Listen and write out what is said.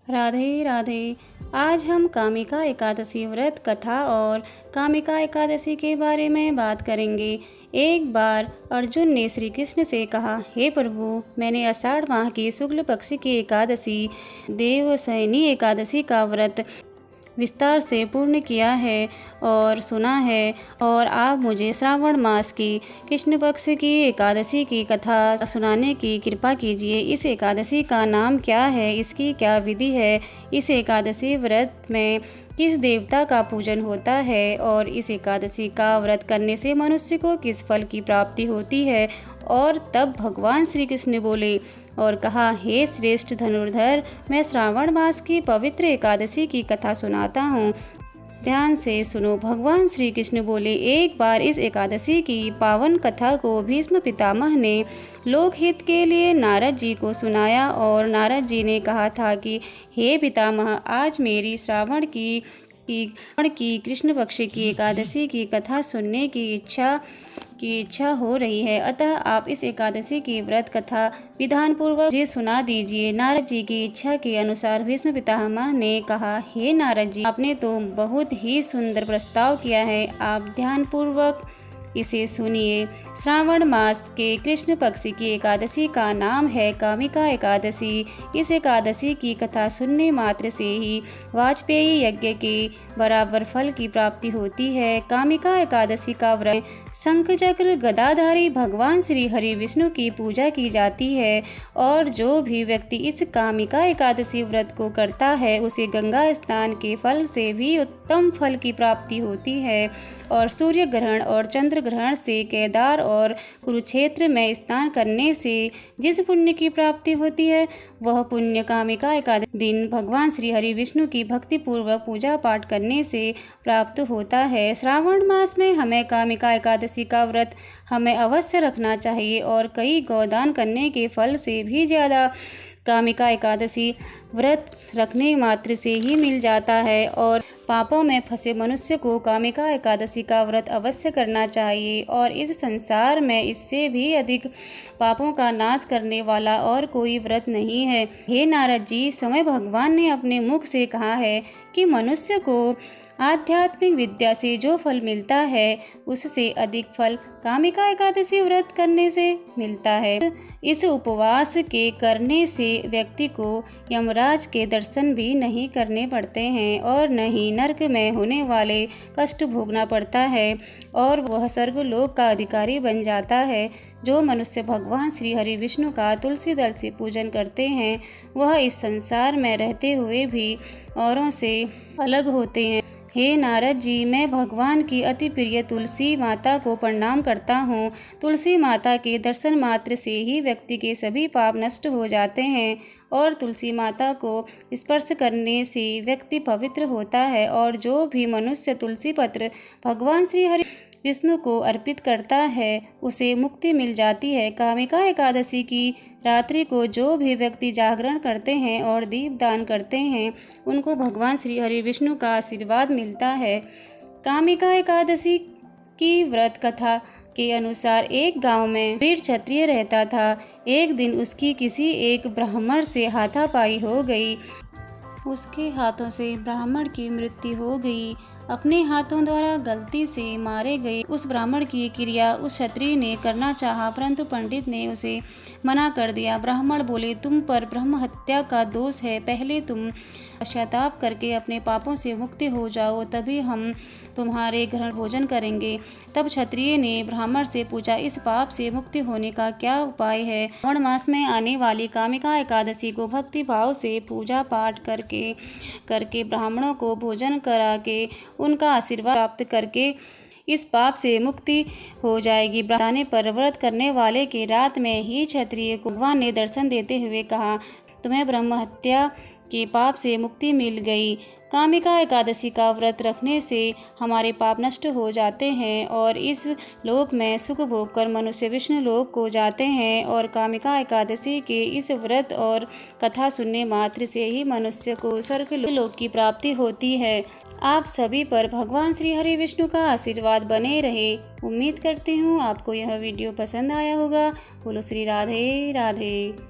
राधे राधे। आज हम कामिका एकादशी व्रत कथा और कामिका एकादशी के बारे में बात करेंगे। एक बार अर्जुन ने श्री कृष्ण से कहा, हे प्रभु, मैंने आषाढ़ माह की शुक्ल पक्ष की एकादशी देवशयनी एकादशी का व्रत विस्तार से पूर्ण किया है और सुना है, और आप मुझे श्रावण मास की कृष्ण पक्ष की एकादशी की कथा सुनाने की कृपा कीजिए। इस एकादशी का नाम क्या है, इसकी क्या विधि है, इस एकादशी व्रत में किस देवता का पूजन होता है, और इस एकादशी का व्रत करने से मनुष्य को किस फल की प्राप्ति होती है। और तब भगवान श्री कृष्ण बोले और कहा, हे श्रेष्ठ धनुर्धर, मैं श्रावण मास की पवित्र एकादशी की कथा सुनाता हूँ, ध्यान से सुनो। भगवान श्री कृष्ण बोले, एक बार इस एकादशी की पावन कथा को भीष्म पितामह ने लोकहित के लिए नारद जी को सुनाया, और नारद जी ने कहा था कि हे पितामह, आज मेरी श्रावण की कृष्ण पक्ष की एकादशी की कथा सुनने की इच्छा हो रही है, अतः आप इस एकादशी की व्रत कथा विधान पूर्वक मुझे सुना दीजिए। नारद जी की इच्छा के अनुसार भीष्म पितामह ने कहा, हे नारद जी, आपने तो बहुत ही सुंदर प्रस्ताव किया है, आप ध्यान पूर्वक इसे सुनिए। श्रावण मास के कृष्ण पक्ष की एकादशी का नाम है कामिका एकादशी। इस एकादशी की कथा सुनने मात्र से ही वाजपेयी यज्ञ के बराबर फल की प्राप्ति होती है। कामिका एकादशी का व्रत शंख चक्र गदाधारी भगवान श्री हरि विष्णु की पूजा की जाती है, और जो भी व्यक्ति इस कामिका एकादशी व्रत को करता है उसे गंगा स्नान के फल से भी उत्तम फल की प्राप्ति होती है, और सूर्य ग्रहण और चंद्र ग्रहण से केदार और कुरुक्षेत्र में स्नान करने से जिस पुण्य की प्राप्ति होती है, वह पुण्य कामिका एकादशी दिन भगवान श्री हरि विष्णु की भक्ति पूर्वक पूजा पाठ करने से प्राप्त होता है। श्रावण मास में हमें कामिका एकादशी का व्रत हमें अवश्य रखना चाहिए, और कई गोदान करने के फल से भी ज़्यादा कामिका एकादशी व्रत रखने मात्र से ही मिल जाता है, और पापों में फंसे मनुष्य को कामिका एकादशी का व्रत अवश्य करना चाहिए, और इस संसार में इससे भी अधिक पापों का नाश करने वाला और कोई व्रत नहीं है। हे नारद जी, स्वयं भगवान ने अपने मुख से कहा है कि मनुष्य को आध्यात्मिक विद्या से जो फल मिलता है उससे अधिक फल कामिका एकादशी व्रत करने से मिलता है। इस उपवास के करने से व्यक्ति को यमराज के दर्शन भी नहीं करने पड़ते हैं, और न ही नरक में होने वाले कष्ट भोगना पड़ता है, और वह स्वर्गलोक का अधिकारी बन जाता है। जो मनुष्य भगवान श्री हरि विष्णु का तुलसी दल से पूजन करते हैं, वह इस संसार में रहते हुए भी औरों से अलग होते हैं। हे नारद जी, मैं भगवान की अति प्रिय तुलसी माता को प्रणाम करता हूँ। तुलसी माता के दर्शन मात्र से ही व्यक्ति के सभी पाप नष्ट हो जाते हैं, और तुलसी माता को स्पर्श करने से व्यक्ति पवित्र होता है, और जो भी मनुष्य तुलसी पत्र भगवान श्री हरि विष्णु को अर्पित करता है उसे मुक्ति मिल जाती है। कामिका एकादशी की रात्रि को जो भी व्यक्ति जागरण करते हैं और दीप दान करते हैं, उनको भगवान श्री हरि विष्णु का आशीर्वाद मिलता है। कामिका एकादशी की व्रत कथा के अनुसार एक गांव में वीर क्षत्रिय रहता था। एक दिन उसकी किसी एक ब्राह्मण से हाथापाई हो गई। उसके हाथों से ब्राह्मण की मृत्यु हो गई। अपने हाथों द्वारा गलती से मारे गए उस ब्राह्मण की क्रिया उस क्षत्रिय ने करना चाहा, परंतु पंडित ने उसे मना कर दिया। ब्राह्मण बोले, तुम पर ब्रह्म हत्या का दोष है, पहले तुम पश्चाताप करके अपने पापों से मुक्ति हो जाओ, तभी हम तुम्हारे घर भोजन करेंगे। तब क्षत्रिय ने ब्राह्मण से पूछा, इस पाप से मुक्ति होने का क्या उपाय है। श्रावण मास में आने वाली कामिका एकादशी को भक्ति भाव से पूजा पाठ करके ब्राह्मणों को भोजन करा के उनका आशीर्वाद प्राप्त करके इस पाप से मुक्ति हो जाएगी। बताने पर व्रत करने वाले के रात में ही क्षत्रिय को भगवान ने दर्शन देते हुए कहा, तुम्हें ब्रह्म हत्या के पाप से मुक्ति मिल गई। कामिका एकादशी का व्रत रखने से हमारे पाप नष्ट हो जाते हैं, और इस लोक में सुख भोग कर मनुष्य विष्णु लोक को जाते हैं, और कामिका एकादशी के इस व्रत और कथा सुनने मात्र से ही मनुष्य को स्वर्ग लोक की प्राप्ति होती है। आप सभी पर भगवान श्री हरि विष्णु का आशीर्वाद बने रहे। उम्मीद करती हूँ आपको यह वीडियो पसंद आया होगा। बोलो श्री राधे राधे।